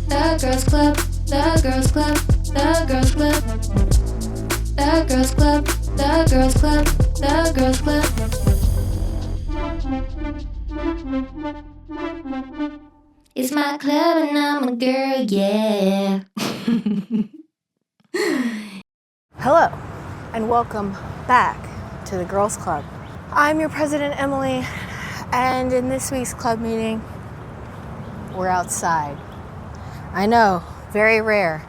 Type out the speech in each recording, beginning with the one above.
The Girls Club, the Girls Club, the Girls Club, the Girls Club, the Girls Club, the Girls Club. It's my club and I'm a girl, yeah. Hello, and welcome back to the Girls Club. I'm your president, Emily, and in this week's club meeting, we're outside. I know, very rare.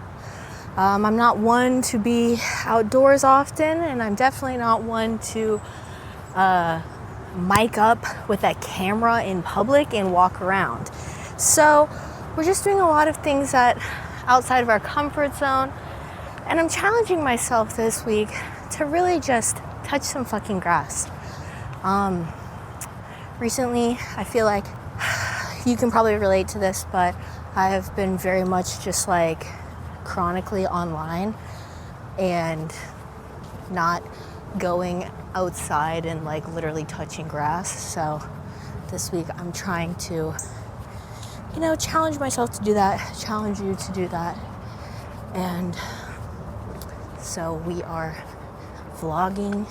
I'm not one to be outdoors often, and I'm definitely not one to mic up with a camera in public and walk around. So we're just doing a lot of things that outside of our comfort zone, and I'm challenging myself this week to really just touch some fucking grass. Recently, I feel like you can probably relate to this, but I have been very much just like chronically online and not going outside and like literally touching grass. So this week I'm trying to, challenge myself to do that, challenge you to do that. And so we are vlogging,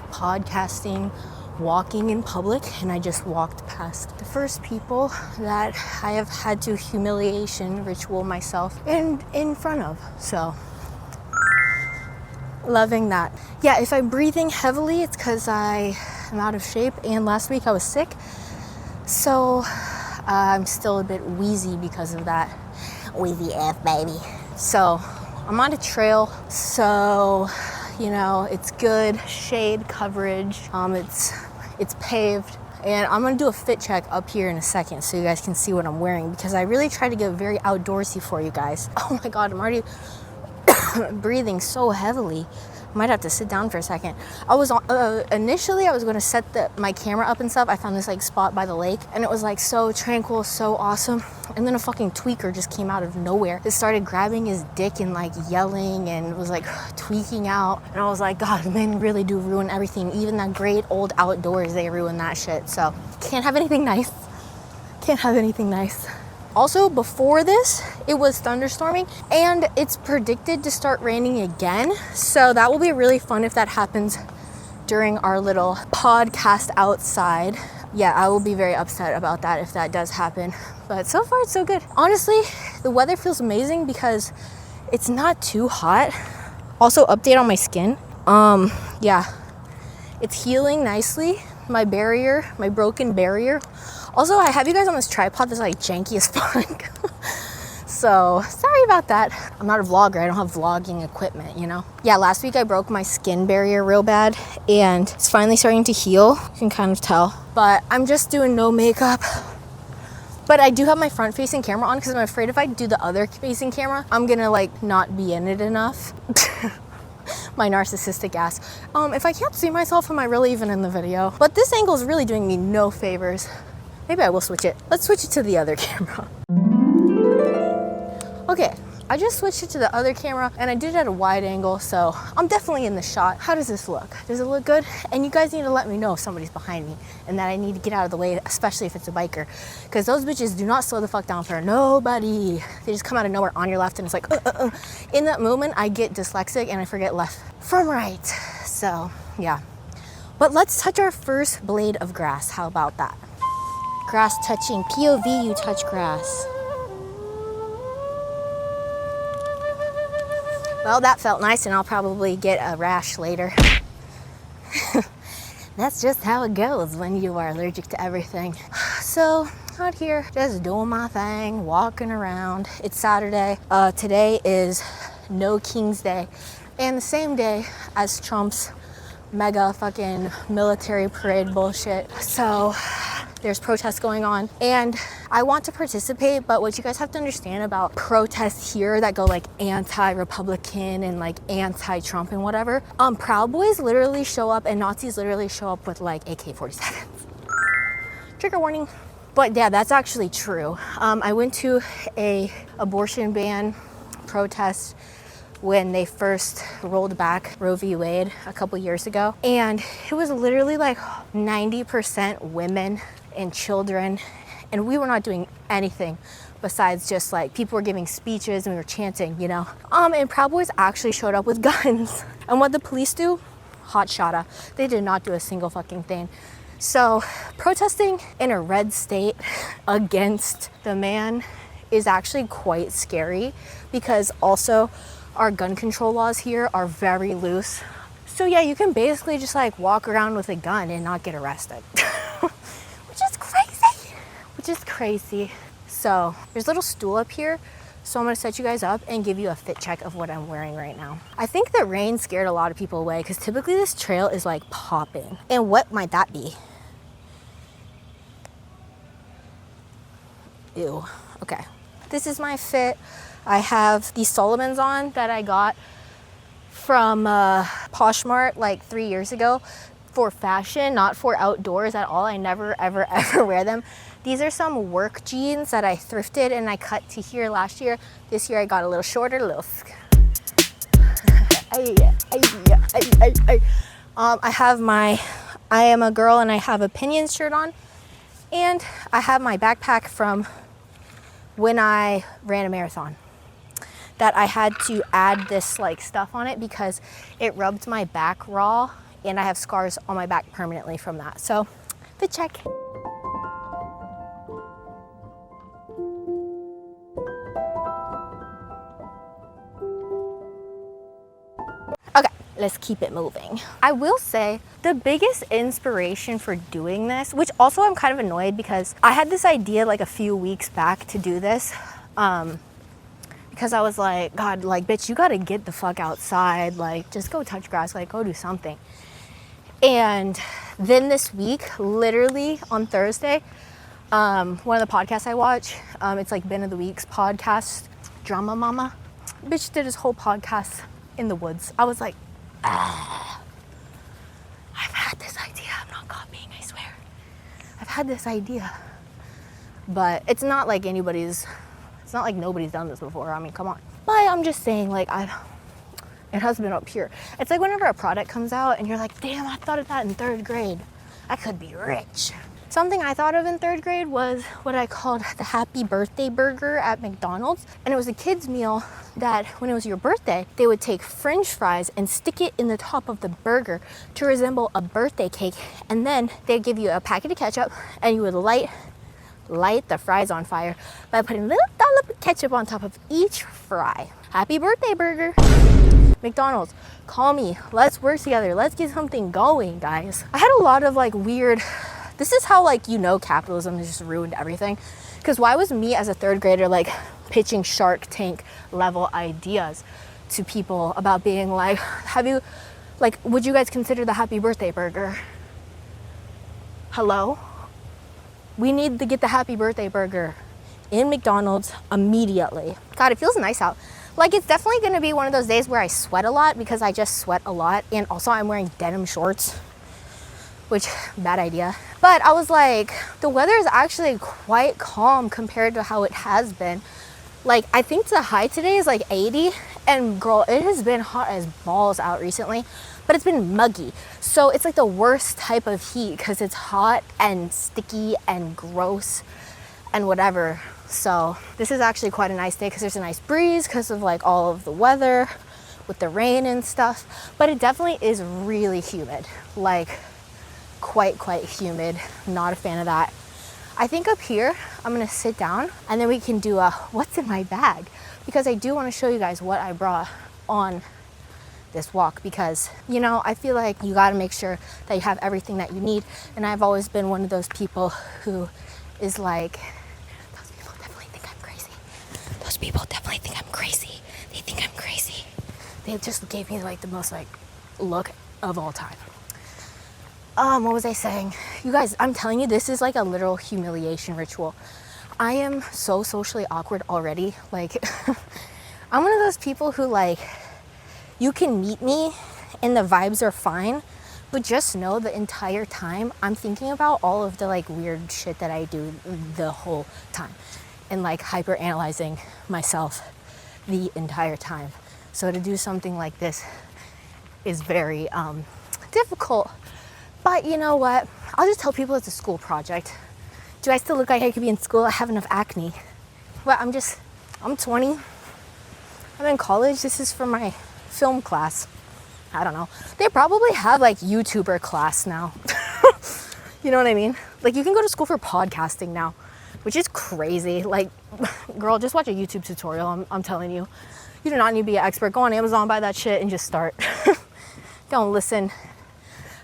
podcasting, walking in public, and I just walked past the first people that I have had to humiliation ritual myself in front of. So loving that. Yeah, if I'm breathing heavily, it's because I am out of shape, and last week I was sick, so I'm still a bit wheezy because of that. Wheezy F, baby. So I'm on a trail, so it's good shade coverage. It's paved, and I'm gonna do a fit check up here in a second so you guys can see what I'm wearing, because I really try to get very outdoorsy for you guys. Oh my god, I'm already breathing so heavily. I might have to sit down for a second. I was initially I was going to set my camera up and stuff. I found this like spot by the lake, and it was like so tranquil, so awesome. And then a fucking tweaker just came out of nowhere. He started grabbing his dick and like yelling and was like tweaking out. And I was like, God, men really do ruin everything. Even that great old outdoors, they ruin that shit. So can't have anything nice. Can't have anything nice. Also, before this, it was thunderstorming, and it's predicted to start raining again. So that will be really fun if that happens during our little podcast outside. Yeah, I will be very upset about that if that does happen. But so far, it's so good. Honestly, the weather feels amazing because it's not too hot. Also, update on my skin. Yeah, it's healing nicely. My broken barrier. Also, I have you guys on this tripod that's like janky as fuck. So, sorry about that. I'm not a vlogger. I don't have vlogging equipment, Yeah, last week I broke my skin barrier real bad, and it's finally starting to heal. You can kind of tell. But I'm just doing no makeup. But I do have my front-facing camera on because I'm afraid if I do the other facing camera, I'm gonna like not be in it enough. My narcissistic ass. If I can't see myself, am I really even in the video? But this angle is really doing me no favors. Maybe I will switch it. Let's switch it to the other camera. Okay, I just switched it to the other camera, and I did it at a wide angle, so I'm definitely in the shot. How does this look? Does it look good? And you guys need to let me know if somebody's behind me and that I need to get out of the way, especially if it's a biker. Because those bitches do not slow the fuck down for nobody. They just come out of nowhere on your left, and it's like, In that moment, I get dyslexic and I forget left from right. So, yeah. But let's touch our first blade of grass. How about that? Grass touching. POV, you touch grass. Well, that felt nice, and I'll probably get a rash later. That's just how it goes when you are allergic to everything. So, out here, just doing my thing, walking around. It's Saturday. Today is No King's Day, and the same day as Trump's mega fucking military parade bullshit. So there's protests going on, and I want to participate, but what you guys have to understand about protests here that go like anti-Republican and like anti-Trump and whatever, Proud Boys literally show up, and Nazis literally show up with like AK-47s. Trigger warning. But yeah, that's actually true. I went to a abortion ban protest when they first rolled back Roe v. Wade a couple years ago. And it was literally like 90% women and children. And we were not doing anything besides just like people were giving speeches and we were chanting, you know. And Proud Boys actually showed up with guns. And what the police do? Hot shotta. They did not do a single fucking thing. So protesting in a red state against the man is actually quite scary, because also our gun control laws here are very loose. So yeah, you can basically just like walk around with a gun and not get arrested. Which is crazy. Which is crazy. So there's a little stool up here. So I'm gonna set you guys up and give you a fit check of what I'm wearing right now. I think the rain scared a lot of people away, because typically this trail is like popping. And what might that be? Ew, okay. This is my fit. I have these Solomons on that I got from Poshmark like 3 years ago for fashion, not for outdoors at all. I never, ever, ever wear them. These are some work jeans that I thrifted and I cut to here last year. This year I got a little shorter, I have my I Am a Girl and I Have Opinions shirt on. And I have my backpack from when I ran a marathon, that I had to add this like stuff on it because it rubbed my back raw, and I have scars on my back permanently from that. So, fit check. Okay, let's keep it moving. I will say the biggest inspiration for doing this, which also I'm kind of annoyed because I had this idea like a few weeks back to do this, because I was like, God, like, bitch, you gotta get the fuck outside, like, just go touch grass, like, go do something. And then this week, literally on Thursday, one of the podcasts I watch, it's like Ben of the Week's podcast, Drama Mama, bitch did his whole podcast in the woods. I was like, I've had this idea. I'm not copying, I swear. I've had this idea. But it's not like nobody's done this before. I mean, come on. But I'm just saying, like, it has been up here. It's like whenever a product comes out and you're like, damn, I thought of that in 3rd grade. I could be rich. Something I thought of in 3rd grade was what I called the Happy Birthday Burger at McDonald's. And it was a kid's meal that when it was your birthday, they would take French fries and stick it in the top of the burger to resemble a birthday cake. And then they'd give you a packet of ketchup and you would light the fries on fire by putting a little dollop of ketchup on top of each fry. Happy birthday burger. McDonald's, call me. Let's work together. Let's get something going, guys. I had a lot of like weird, this is how like, you know, capitalism has just ruined everything. Because why was me as a 3rd grader like pitching Shark Tank level ideas to people about being like, would you guys consider the Happy Birthday Burger? Hello? We need to get the Happy Birthday Burger in McDonald's immediately. God, it feels nice out. Like, it's definitely gonna be one of those days where I sweat a lot because I just sweat a lot. And also I'm wearing denim shorts, which, bad idea. But I was like, the weather is actually quite calm compared to how it has been. Like, I think the high today is like 80. And girl, it has been hot as balls out recently, but it's been muggy. So it's like the worst type of heat because it's hot and sticky and gross and whatever. So this is actually quite a nice day because there's a nice breeze because of like all of the weather with the rain and stuff. But it definitely is really humid, like quite humid. Not a fan of that. I think up here, I'm gonna sit down and then we can do a what's in my bag, because I do wanna show you guys what I brought on this walk, because, you know, I feel like you gotta make sure that you have everything that you need. And I've always been one of those people who is like, those people definitely think I'm crazy. Those people definitely think I'm crazy. They think I'm crazy. They just gave me like the most like look of all time. What was I saying? You guys, I'm telling you, this is like a literal humiliation ritual. I am so socially awkward already. Like, I'm one of those people who like, you can meet me and the vibes are fine, but just know the entire time I'm thinking about all of the like weird shit that I do the whole time and like hyper analyzing myself the entire time. So to do something like this is very difficult. But you know what? I'll just tell people it's a school project. Do I still look like I could be in school? I have enough acne. But I'm 20. I'm in college. This is for my film class. I don't know. They probably have like YouTuber class now. You know what I mean? Like you can go to school for podcasting now, which is crazy. Like, girl, just watch a YouTube tutorial. I'm telling you. You do not need to be an expert. Go on Amazon, buy that shit, and just start. Don't listen.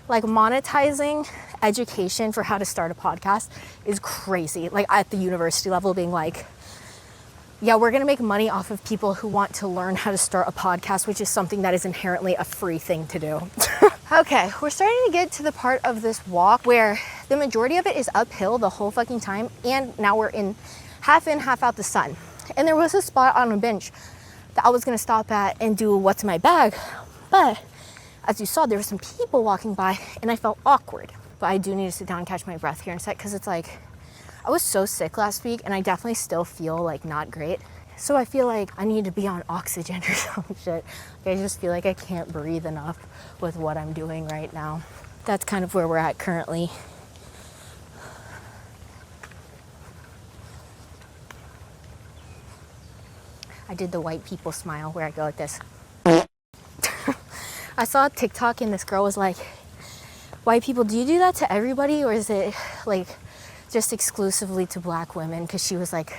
Like monetizing education for how to start a podcast is crazy. Like at the university level being like, yeah, we're gonna make money off of people who want to learn how to start a podcast, which is something that is inherently a free thing to do. Okay, we're starting to get to the part of this walk where the majority of it is uphill the whole fucking time, and now we're in, half out the sun. And there was a spot on a bench that I was gonna stop at and do what's in my bag, but as you saw, there were some people walking by and I felt awkward. But I do need to sit down and catch my breath here in a sec, because it's like, I was so sick last week and I definitely still feel like not great. So I feel like I need to be on oxygen or some shit. Like I just feel like I can't breathe enough with what I'm doing right now. That's kind of where we're at currently. I did the white people smile where I go like this. I saw a TikTok and this girl was like, white people, do you do that to everybody, or is it like just exclusively to black women? Because she was like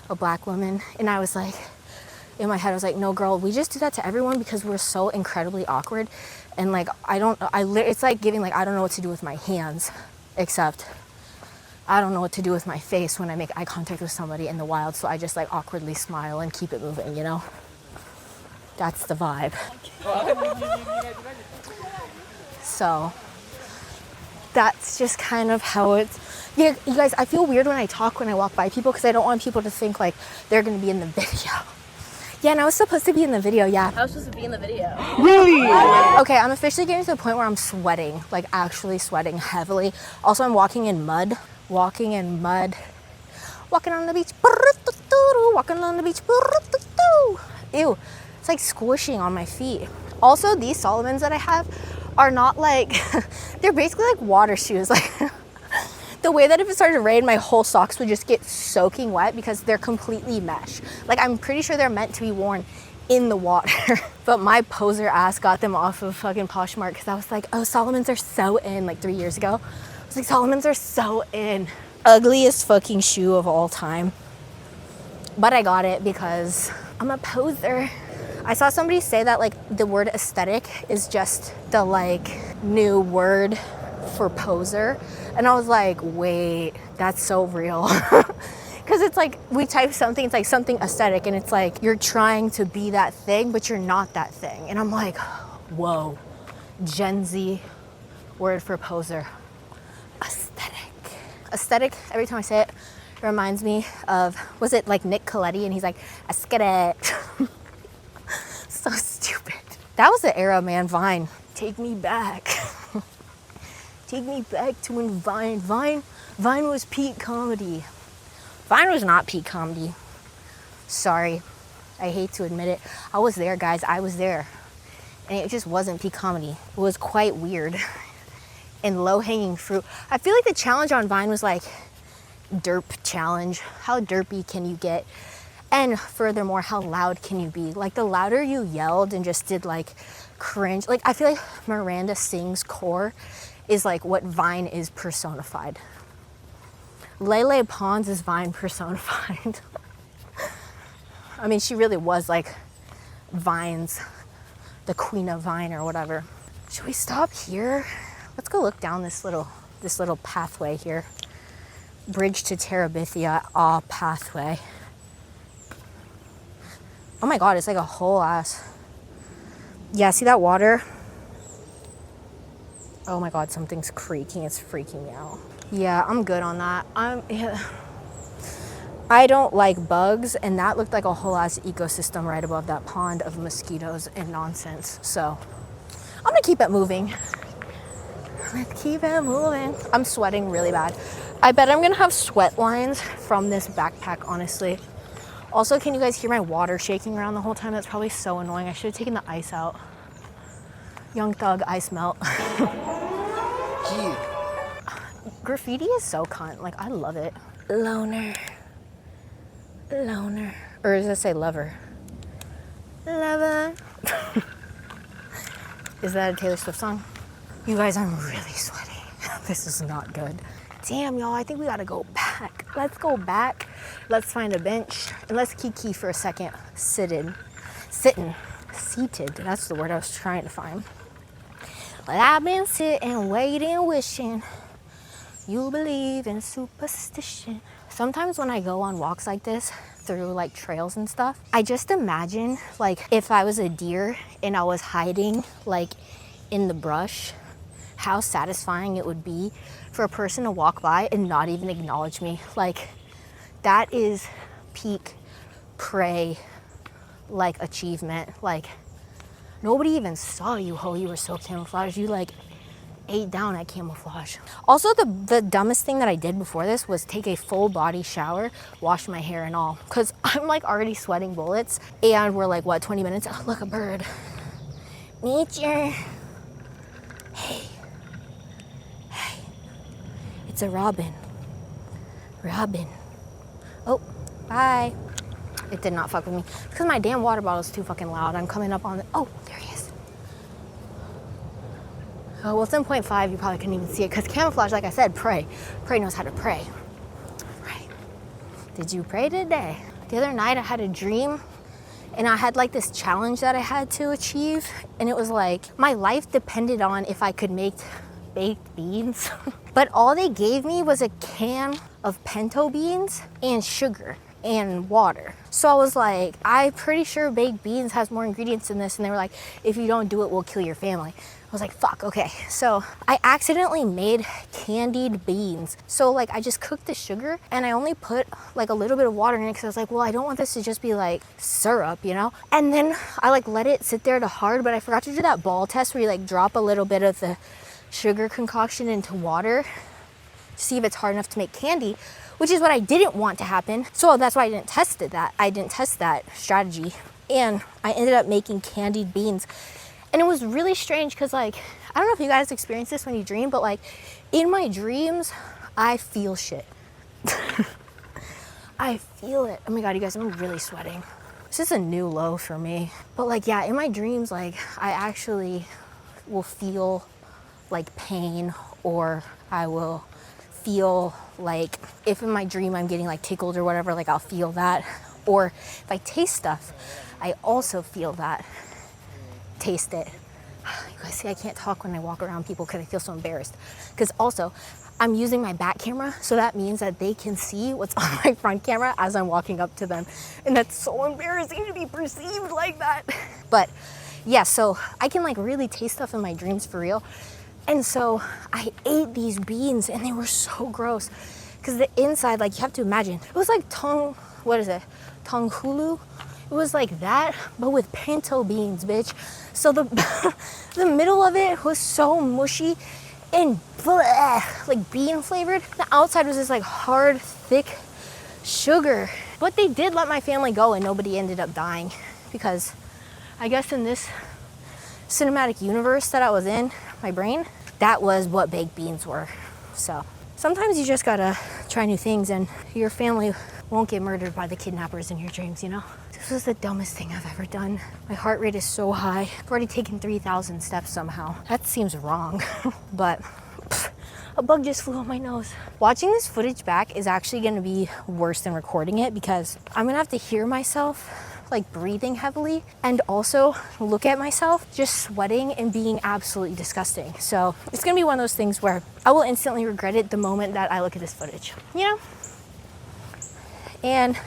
a black woman. And I was like, in my head, I was like, no, girl, we just do that to everyone because we're so incredibly awkward. And like, it's like giving, like, I don't know what to do with my hands, except I don't know what to do with my face when I make eye contact with somebody in the wild. So I just like awkwardly smile and keep it moving, you know? That's the vibe. So that's just kind of how it's, yeah, you guys, I feel weird when I talk when I walk by people because I don't want people to think like they're gonna be in the video. Yeah, and I was supposed to be in the video, yeah. I was supposed to be in the video. Really? Okay, I'm officially getting to the point where I'm sweating, like actually sweating heavily. Also, I'm walking in mud. Walking on the beach. Walking on the beach. Ew, it's like squishing on my feet. Also, these Solomons that I have are not like, they're basically like water shoes. Like the way that if it started to rain, my whole socks would just get soaking wet because they're completely mesh. Like I'm pretty sure they're meant to be worn in the water. But my poser ass got them off of fucking Poshmark because I was like, oh, Solomons are so in, like 3 years ago. I was like, Solomons are so in. Ugliest fucking shoe of all time. But I got it because I'm a poser. I saw somebody say that like the word aesthetic is just the like new word for poser. And I was like, wait, that's so real. Because it's like we type something, it's like something aesthetic, and it's like you're trying to be that thing, but you're not that thing. And I'm like, whoa, Gen Z word for poser. Aesthetic. Aesthetic, every time I say it, it reminds me of, was it like Nick Coletti? And he's like, aesthetic. So stupid. That was the era, man. Vine. Take me back. Take me back to when Vine was peak comedy. Vine was not peak comedy. Sorry. I hate to admit it. I was there, guys. I was there. And it just wasn't peak comedy. It was quite weird. And low-hanging fruit. I feel like the challenge on Vine was like derp challenge. How derpy can you get? And furthermore, how loud can you be? Like the louder you yelled and just did like cringe. Like I feel like Miranda Sings core is like what Vine is personified. Lele Pons is Vine personified. I mean, she really was like Vine's, the queen of Vine or whatever. Should we stop here? Let's go look down this little pathway here. Bridge to Terabithia, pathway. Oh my God, it's like a whole ass. Yeah, see that water? Oh my God, something's creaking. It's freaking me out. Yeah, I'm good on that. I don't like bugs, and that looked like a whole ass ecosystem right above that pond of mosquitoes and nonsense. So I'm gonna keep it moving. Let's keep it moving. I'm sweating really bad. I bet I'm gonna have sweat lines from this backpack, honestly. Also, can you guys hear my water shaking around the whole time? That's probably so annoying. I should have taken the ice out. Young Thug, ice melt. Graffiti is so cunt. Like, I love it. Loner. Loner. Or does it say lover? Lover. Is that a Taylor Swift song? You guys, I'm really sweaty. This is not good. Damn, y'all, I think we gotta go back. Let's go back. Let's find a bench. And let's kiki for a second. Seated. That's the word I was trying to find. But I've been sitting, waiting, wishing you believe in superstition. Sometimes when I go on walks like this, through like trails and stuff, I just imagine like if I was a deer and I was hiding like in the brush, how satisfying it would be for a person to walk by and not even acknowledge me. Like that is peak prey like achievement. Like nobody even saw you, ho, you were so camouflaged. You like ate down at camouflage. Also, the dumbest thing that I did before this was take a full body shower, wash my hair and all, because I'm like already sweating bullets and we're like, what, 20 minutes? Oh, look, a bird. Nature. Hey. It's a robin. Oh, bye. It did not fuck with me because my damn water bottle is too fucking loud. I'm coming up on the, oh, there he is. Oh, well, it's in 0.5. You probably couldn't even see it because camouflage, like I said, prey. Prey knows how to pray. Right. Did you pray today? The other night I had a dream and I had like this challenge that I had to achieve. And it was like my life depended on if I could make baked beans. But all they gave me was a can of pinto beans and sugar and water. So I was like, I'm pretty sure baked beans has more ingredients in this. And they were like, if you don't do it, we'll kill your family. I was like, fuck, okay. So I accidentally made candied beans. So like I just cooked the sugar and I only put like a little bit of water in it because I was like, well, I don't want this to just be like syrup, you know? And then I like let it sit there to hard, but I forgot to do that ball test where you like drop a little bit of the sugar concoction into water to see if it's hard enough to make candy, which is what I didn't want to happen. So that's why I didn't test that. I didn't test that strategy. And I ended up making candied beans. And it was really strange because like, I don't know if you guys experience this when you dream, but like in my dreams, I feel shit. I feel it. Oh my God, you guys, I'm really sweating. This is a new low for me. But like, yeah, in my dreams, like I actually will feel like pain, or I will feel like if in my dream I'm getting like tickled or whatever, like I'll feel that. Or if I taste stuff, I also feel that. Taste it. You guys see, I can't talk when I walk around people because I feel so embarrassed. Because also, I'm using my back camera, so that means that they can see what's on my front camera as I'm walking up to them. And that's so embarrassing to be perceived like that. But yeah, so I can like really taste stuff in my dreams for real. And so I ate these beans and they were so gross. Because the inside, like you have to imagine, it was like tonghulu? It was like that, but with pinto beans, bitch. So the the middle of it was so mushy and bleh, like bean flavored. The outside was just like hard, thick sugar. But they did let my family go and nobody ended up dying because I guess in this cinematic universe that I was in, my brain, that was what baked beans were. So sometimes you just gotta try new things and your family won't get murdered by the kidnappers in your dreams, you know? This was the dumbest thing I've ever done. My heart rate is so high. I've already taken 3,000 steps somehow. That seems wrong, but a bug just flew on my nose. Watching this footage back is actually gonna be worse than recording it because I'm gonna have to hear myself like breathing heavily and also look at myself just sweating and being absolutely disgusting. So it's gonna be one of those things where I will instantly regret it the moment that I look at this footage, you know? And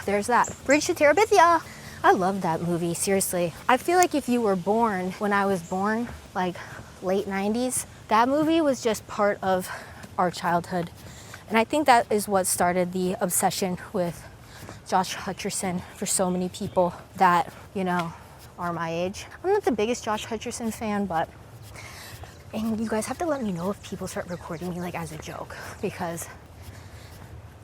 there's that. Bridge to Terabithia. I love that movie, seriously. I feel like if you were born when I was born, like late 90s, that movie was just part of our childhood. And I think that is what started the obsession with Josh Hutcherson for so many people that, you know, are my age. I'm not the biggest Josh Hutcherson fan, but, and you guys have to let me know if people start recording me like as a joke, because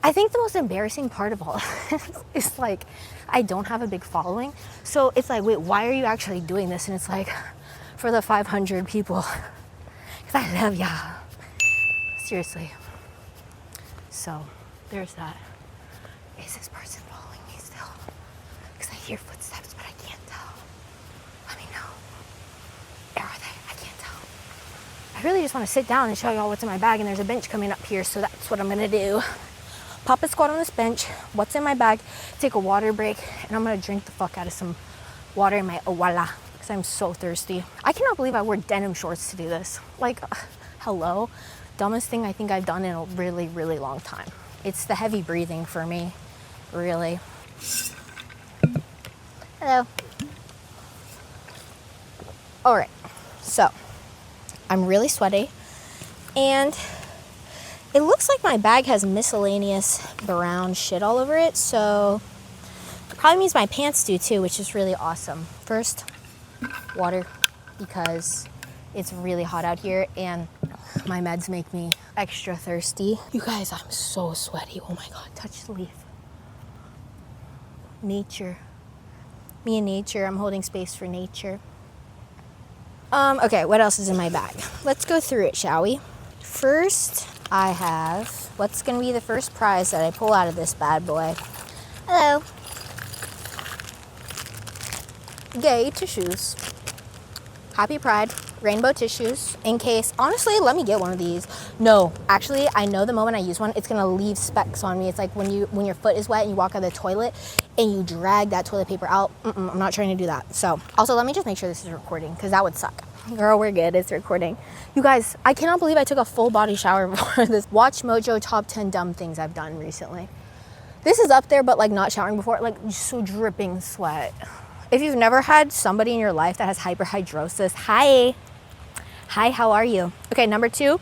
I think the most embarrassing part of all of this is like, I don't have a big following. So it's like, wait, why are you actually doing this? And it's like, for the 500 people, because I love ya. Seriously. So there's that. Is this person following following me still? Because I hear footsteps, but I can't tell. Let me know. Where are they? I can't tell. I really just want to sit down and show y'all what's in my bag, and there's a bench coming up here, so that's what I'm gonna do. Pop a squat on this bench, what's in my bag, take a water break, and I'm gonna drink the fuck out of some water in my Owala, because I'm so thirsty. I cannot believe I wore denim shorts to do this. Like, hello? Dumbest thing I think I've done in a really, really long time. It's the heavy breathing for me, really. Hello. All right, so I'm really sweaty, and it looks like my bag has miscellaneous brown shit all over it, so it probably means my pants do too, which is really awesome. First, water, because it's really hot out here and my meds make me extra thirsty. You guys, I'm so sweaty. Oh my God, touch the leaf. Nature. Me and nature, I'm holding space for nature. Okay, what else is in my bag? Let's go through it, shall we? First, I have what's gonna be the first prize that I pull out of this bad boy. Hello. Gay tissues. Happy Pride, rainbow tissues, in case, honestly, let me get one of these. No, actually, I know the moment I use one, it's gonna leave specks on me. It's like when your foot is wet and you walk out of the toilet and you drag that toilet paper out. I'm not trying to do that. So, also, let me just make sure this is recording, because that would suck. Girl, we're good, it's recording. You guys, I cannot believe I took a full body shower before this. Watch Mojo top 10 dumb things I've done recently. This is up there, but like not showering before, like so dripping sweat. If you've never had somebody in your life that has hyperhidrosis, hi, how are you? Okay, number 2,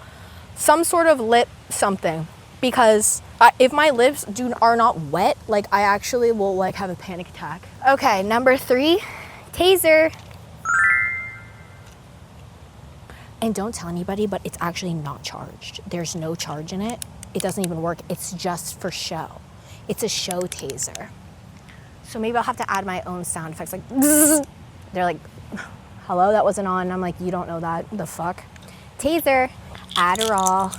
some sort of lip something, because if my lips are not wet, like I actually will like have a panic attack. Okay, number 3, taser. And don't tell anybody, but it's actually not charged. There's no charge in it. It doesn't even work. It's just for show. It's a show taser. So maybe I'll have to add my own sound effects, like bzzz. They're like, hello, that wasn't on. I'm like, you don't know that, the fuck? Taser, Adderall.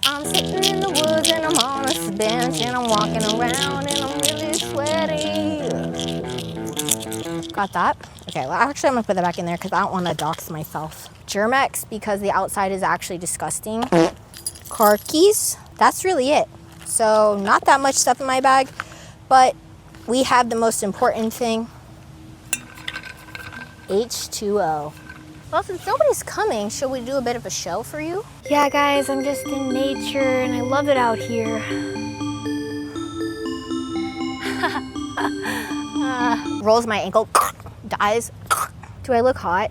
I'm sitting in the woods and I'm on a bench and I'm walking around and I'm really sweaty. Got that? Okay, well actually I'm gonna put that back in there because I don't want to dox myself. Germex, because the outside is actually disgusting. Car keys, that's really it. So not that much stuff in my bag, but we have the most important thing, H2O. Well, since nobody's coming, should we do a bit of a show for you? Yeah, guys, I'm just in nature and I love it out here. Rolls my ankle, dies. Do I look hot?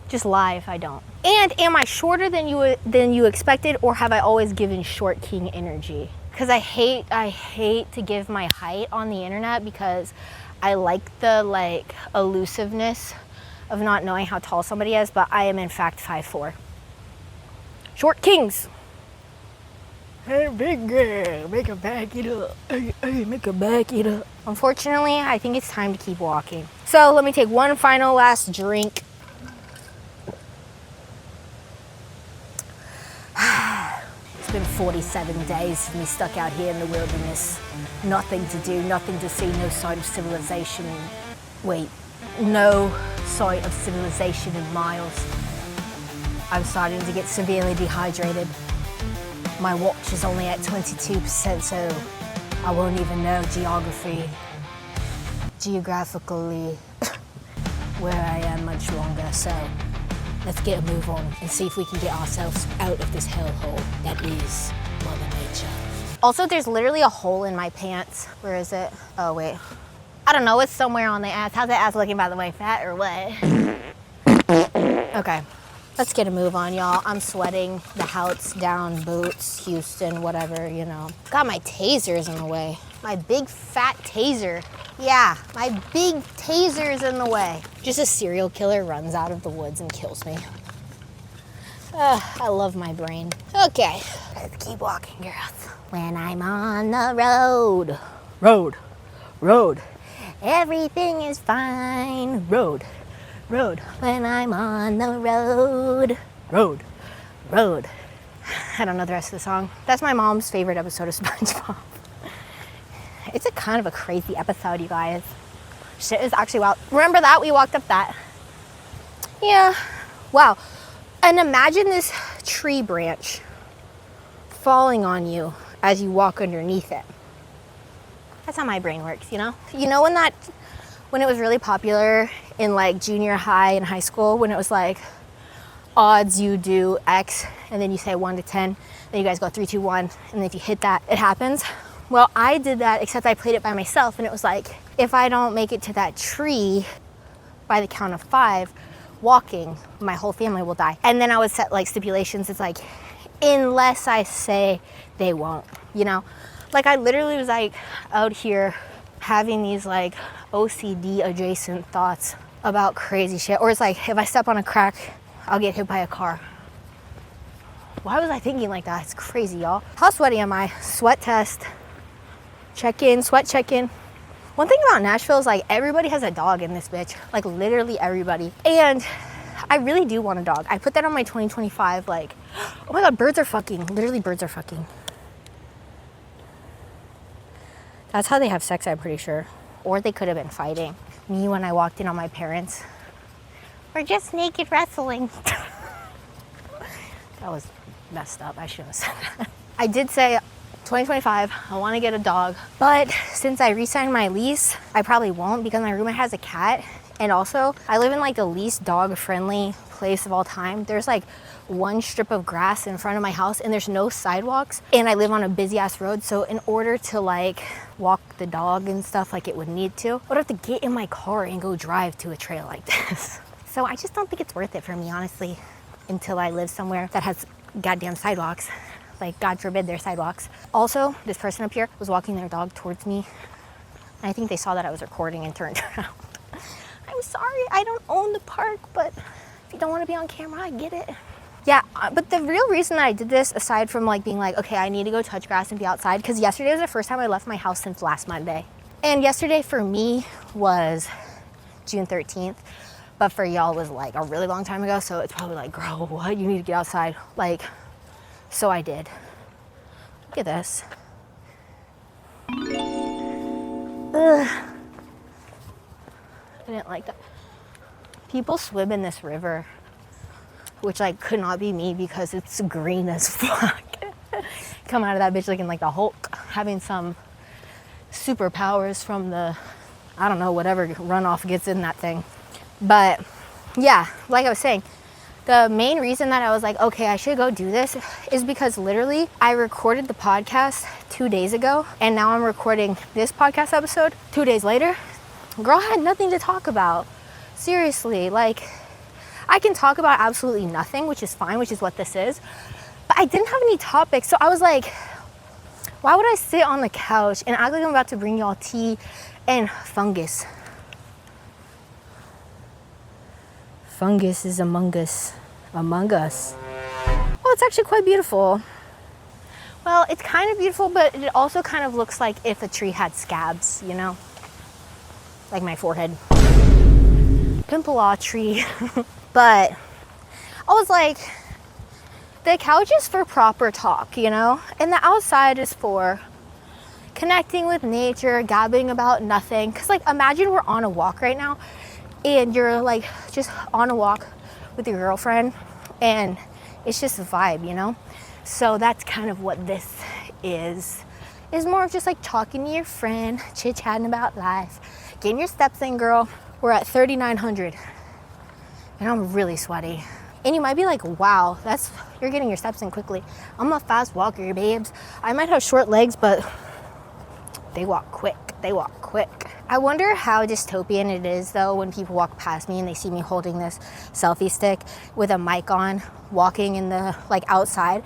Just lie if I don't. And am I shorter than you expected, or have I always given short king energy? Because I hate to give my height on the internet, because I like the like elusiveness of not knowing how tall somebody is, but I am in fact 5'4". Short kings. Hey, big girl, make her back it up. Hey, make her back it up. Unfortunately, I think it's time to keep walking. So let me take one final last drink. It's been 47 days of me stuck out here in the wilderness. Nothing to do, nothing to see, no sign of civilization. Wait, no sign of civilization in miles. I'm starting to get severely dehydrated. My watch is only at 22%, so I won't even know geographically where I am much longer. So let's get a move on and see if we can get ourselves out of this hellhole that is Mother Nature. Also, there's literally a hole in my pants. Where is it? Oh, wait. I don't know, it's somewhere on the ass. How's the ass looking, by the way? Fat or what? Okay, let's get a move on, y'all. I'm sweating. The house down, boots, Houston, whatever, you know. God, my taser is in the way. My big fat taser. Yeah, my big taser is in the way. Just a serial killer runs out of the woods and kills me. I love my brain. Okay, let's keep walking, girls. When I'm on the road, everything is fine. Road. When I'm on the road. I don't know the rest of the song. That's my mom's favorite episode of SpongeBob. It's a kind of a crazy episode, you guys. Shit is actually wild. Remember that? We walked up that. Yeah. Wow. And imagine this tree branch falling on you as you walk underneath it. That's how my brain works, you know? You know when it was really popular in like junior high and high school, when it was like odds you do X and then you say 1 to 10, then you guys go 3, 2, 1, and then if you hit that, it happens. Well, I did that, except I played it by myself, and it was like, if I don't make it to that tree by the count of 5, walking, my whole family will die. And then I would set like stipulations. It's like, unless I say they won't, you know? Like I literally was like out here having these like OCD adjacent thoughts about crazy shit. Or it's like, if I step on a crack, I'll get hit by a car. Why was I thinking like that? It's crazy, y'all. How sweaty am I? Sweat test. Check in, sweat check in. One thing about Nashville is like everybody has a dog in this bitch. Like literally everybody. And I really do want a dog. I put that on my 2025 like, oh my God, birds are fucking. Literally birds are fucking. That's how they have sex, I'm pretty sure. Or they could have been fighting. Me when I walked in on my parents. We're just naked wrestling. That was messed up. I shouldn't have said that. I did say 2025, I want to get a dog. But since I re-signed my lease, I probably won't because my roommate has a cat. And also, I live in like the least dog-friendly place of all time. There's like one strip of grass in front of my house and there's no sidewalks. And I live on a busy-ass road. So in order to like walk the dog and stuff like it would need to, I would have to get in my car and go drive to a trail like this. So I just don't think it's worth it for me, honestly, until I live somewhere that has goddamn sidewalks. Like, God forbid, there's sidewalks. Also, this person up here was walking their dog towards me. And I think they saw that I was recording and turned around. I'm sorry, I don't own the park, but if you don't want to be on camera, I get it. Yeah, but the real reason that I did this, aside from like being like, okay, I need to go touch grass and be outside, because yesterday was the first time I left my house since last Monday. And yesterday for me was June 13th. But for y'all was like a really long time ago, so it's probably like, girl, what? You need to get outside. Like, so I did. Look at this. Ugh. I didn't like that. People swim in this river, which like could not be me because it's green as fuck. Come out of that bitch looking like the Hulk, having some superpowers from the, I don't know, whatever runoff gets in that thing. But yeah, like I was saying, the main reason that I was like, okay, I should go do this is because literally I recorded the podcast 2 days ago and now I'm recording this podcast episode 2 days later. Girl, I had nothing to talk about. Seriously, like I can talk about absolutely nothing, which is fine, which is what this is. But I didn't have any topics. So I was like, why would I sit on the couch and act like I'm about to bring y'all tea and fungus? Fungus is among us. Among us. Oh, it's actually quite beautiful. Well, it's kind of beautiful, but it also kind of looks like if a tree had scabs, you know? Like my forehead. Pimple tree. But I was like, the couch is for proper talk, you know? And the outside is for connecting with nature, gabbing about nothing. Because like, imagine we're on a walk right now and you're like just on a walk with your girlfriend and it's just a vibe, you know? So that's kind of what this is more of just like talking to your friend, chit-chatting about life, getting your steps in, girl. We're at 3,900 and I'm really sweaty. And you might be like, wow, you're getting your steps in quickly. I'm a fast walker, babes. I might have short legs, but they walk quick. They walk quick. I wonder how dystopian it is though when people walk past me and they see me holding this selfie stick with a mic on, walking in the like outside.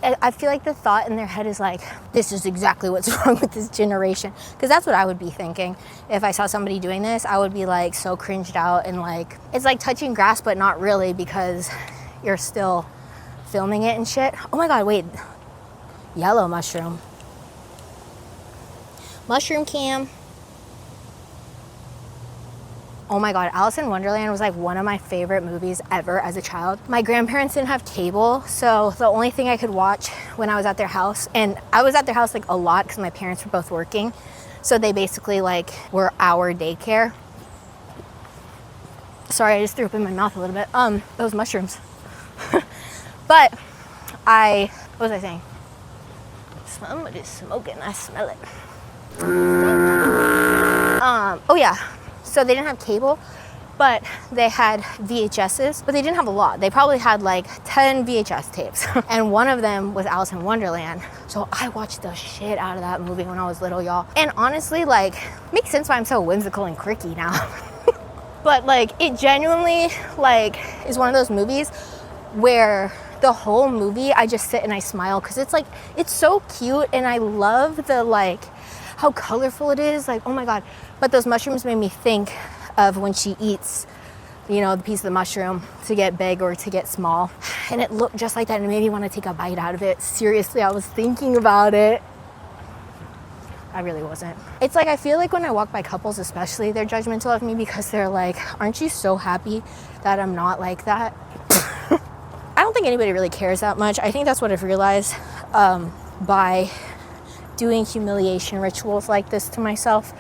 I feel like the thought in their head is like, this is exactly what's wrong with this generation. Because that's what I would be thinking. If I saw somebody doing this, I would be like so cringed out and like, it's like touching grass, but not really because you're still filming it and shit. Oh my God, wait. Yellow mushroom. Mushroom cam. Oh my God, Alice in Wonderland was like one of my favorite movies ever as a child. My grandparents didn't have cable, so the only thing I could watch when I was at their house, and I was at their house like a lot because my parents were both working, so they basically like were our daycare. Sorry, I just threw up in my mouth a little bit. Those mushrooms. But what was I saying? Somebody's smoking, I smell it. Oh yeah, so they didn't have cable, but they had VHSs, but they didn't have a lot. They probably had like 10 VHS tapes. And one of them was Alice in Wonderland. So I watched the shit out of that movie when I was little, y'all. And honestly, like, makes sense why I'm so whimsical and quirky now. But like, it genuinely like is one of those movies where the whole movie I just sit and I smile because it's like, it's so cute and I love the like how colorful it is, like, oh my God. But those mushrooms made me think of when she eats, you know, the piece of the mushroom to get big or to get small. And it looked just like that and it made me want to take a bite out of it. Seriously, I was thinking about it. I really wasn't. It's like, I feel like when I walk by couples especially, they're judgmental of me because they're like, aren't you so happy that I'm not like that? I don't think anybody really cares that much. I think that's what I've realized by doing humiliation rituals like this to myself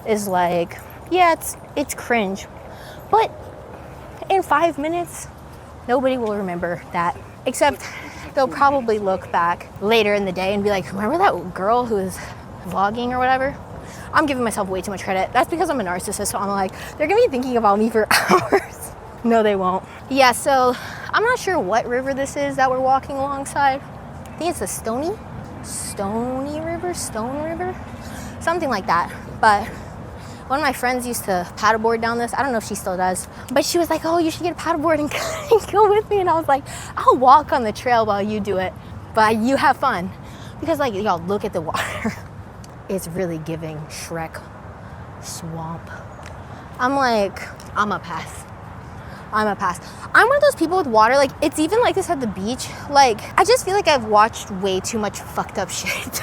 is like, yeah, it's cringe. But in 5 minutes, nobody will remember that. Except they'll probably look back later in the day and be like, remember that girl who was vlogging or whatever? I'm giving myself way too much credit. That's because I'm a narcissist, so I'm like, they're gonna be thinking about me for hours. No, they won't. Yeah, so I'm not sure what river this is that we're walking alongside. I think it's the Stone River, something like that. But one of my friends used to paddleboard down this. I don't know if she still does, but she was like, oh, you should get a paddleboard and go with me. And I was like, I'll walk on the trail while you do it, but you have fun. Because like, y'all, look at the water. It's really giving Shrek swamp. I'm like, I'm a pass. I'm one of those people with water, like, it's even like this at the beach. Like, I just feel like I've watched way too much fucked up shit.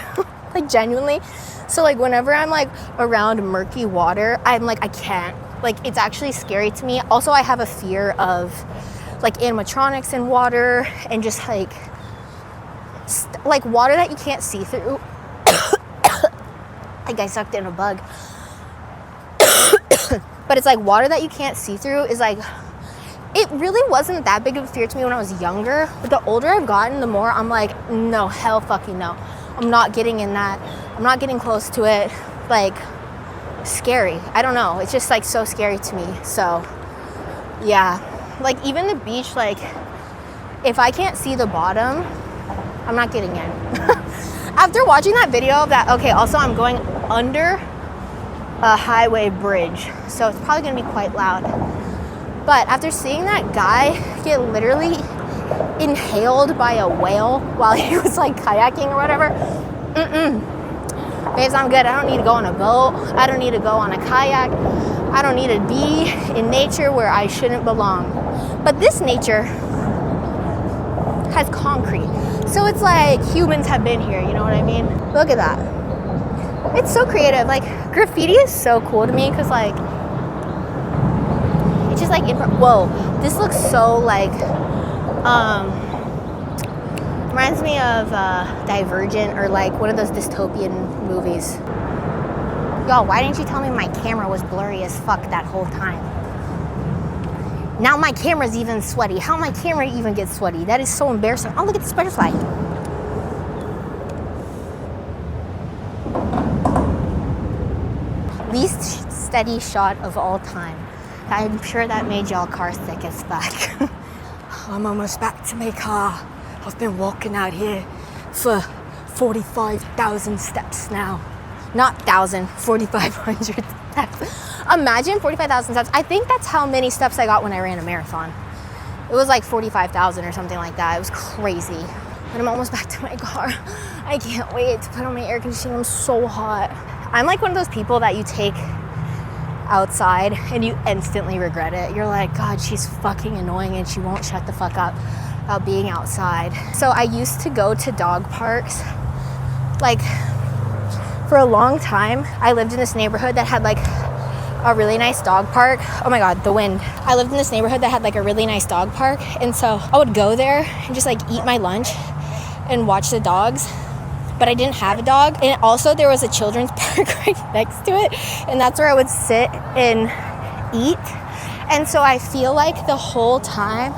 Like, genuinely. So, like, whenever I'm, like, around murky water, I'm like, I can't. Like, it's actually scary to me. Also, I have a fear of, like, animatronics in water and just, like water that you can't see through. Like, I sucked in a bug. But it's like water that you can't see through is like, it really wasn't that big of a fear to me when I was younger, but the older I've gotten, the more I'm like, no, hell fucking no. I'm not getting in that. I'm not getting close to it. Like, scary. I don't know. It's just like so scary to me. So, yeah. Like, even the beach, like, if I can't see the bottom, I'm not getting in. After watching that video of that, okay, also I'm going under a highway bridge, so it's probably gonna be quite loud. But after seeing that guy get literally inhaled by a whale while he was like kayaking or whatever, babes, I'm good. I don't need to go on a boat. I don't need to go on a kayak. I don't need to be in nature where I shouldn't belong. But this nature has concrete. So it's like humans have been here, you know what I mean? Look at that. It's so creative. Like, graffiti is so cool to me because, like, it's just like, whoa, this looks so like, reminds me of Divergent or like one of those dystopian movies. Y'all, why didn't you tell me my camera was blurry as fuck that whole time? Now my camera's even sweaty. How my camera even gets sweaty? That is so embarrassing. Oh, look at this butterfly. Least steady shot of all time. I'm sure that made y'all car sick as fuck. I'm almost back to my car. I've been walking out here for 45,000 steps now. Not 1,000, 4,500 steps. Imagine 45,000 steps. I think that's how many steps I got when I ran a marathon. It was like 45,000 or something like that. It was crazy. But I'm almost back to my car. I can't wait to put on my air conditioning. I'm so hot. I'm like one of those people that you take outside and you instantly regret it. You're like, God, she's fucking annoying and she won't shut the fuck up about being outside. So I used to go to dog parks. Like, for a long time, I lived in this neighborhood that had like a really nice dog park. Oh my god, the wind. I lived in this neighborhood that had like a really nice dog park, and so I would go there and just like eat my lunch and watch the dogs. But I didn't have a dog, and also there was a children's park right next to it, and that's where I would sit and eat. And so I feel like the whole time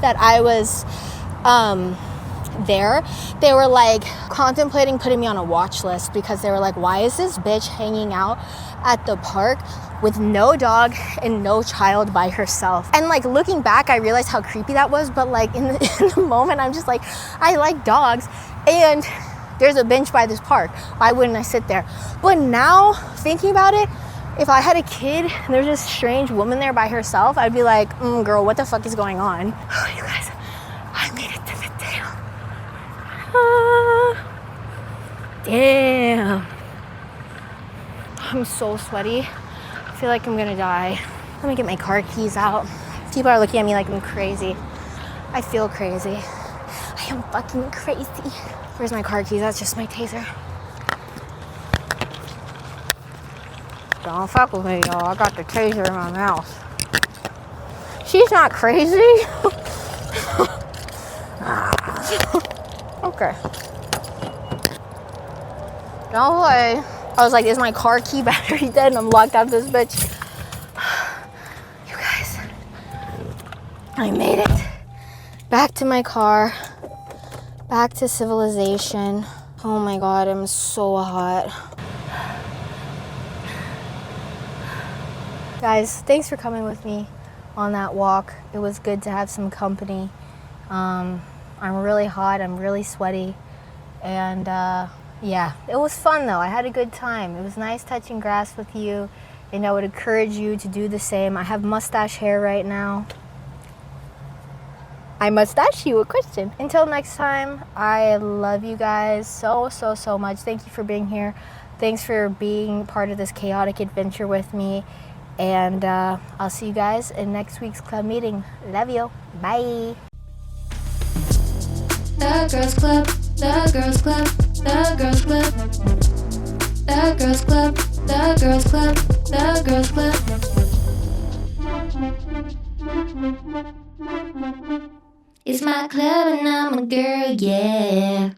that I was there, they were like contemplating putting me on a watch list, because they were like, why is this bitch hanging out at the park with no dog and no child by herself? And like looking back, I realized how creepy that was, but like in the moment, I'm just like, I like dogs and there's a bench by this park. Why wouldn't I sit there? But now thinking about it, if I had a kid and there's this strange woman there by herself, I'd be like, girl, what the fuck is going on? Oh, you guys, I made it to the town. Damn. I'm so sweaty. I feel like I'm gonna die. Let me get my car keys out. People are looking at me like I'm crazy. I feel crazy. I am fucking crazy. Where's my car keys? That's just my taser. Don't fuck with me, y'all. I got the taser in my mouth. She's not crazy. Okay. Don't worry. I was like, is my car key battery dead? And I'm locked out of this bitch. You guys, I made it. Back to my car. Back to civilization. Oh my god, I'm so hot. Guys, thanks for coming with me on that walk. It was good to have some company. I'm really hot, I'm really sweaty, and yeah, it was fun though. I had a good time. It was nice touching grass with you, and I would encourage you to do the same. I have mustache hair right now. I mustache you a question. Until next time, I love you guys so much. Thank you for being here. Thanks for being part of this chaotic adventure with me. And I'll see you guys in next week's club meeting. Love you. Bye. The Girls Club, the Girls Club, the Girls Club, the Girls Club, the Girls Club, the Girls Club. It's my club and I'm a girl, yeah.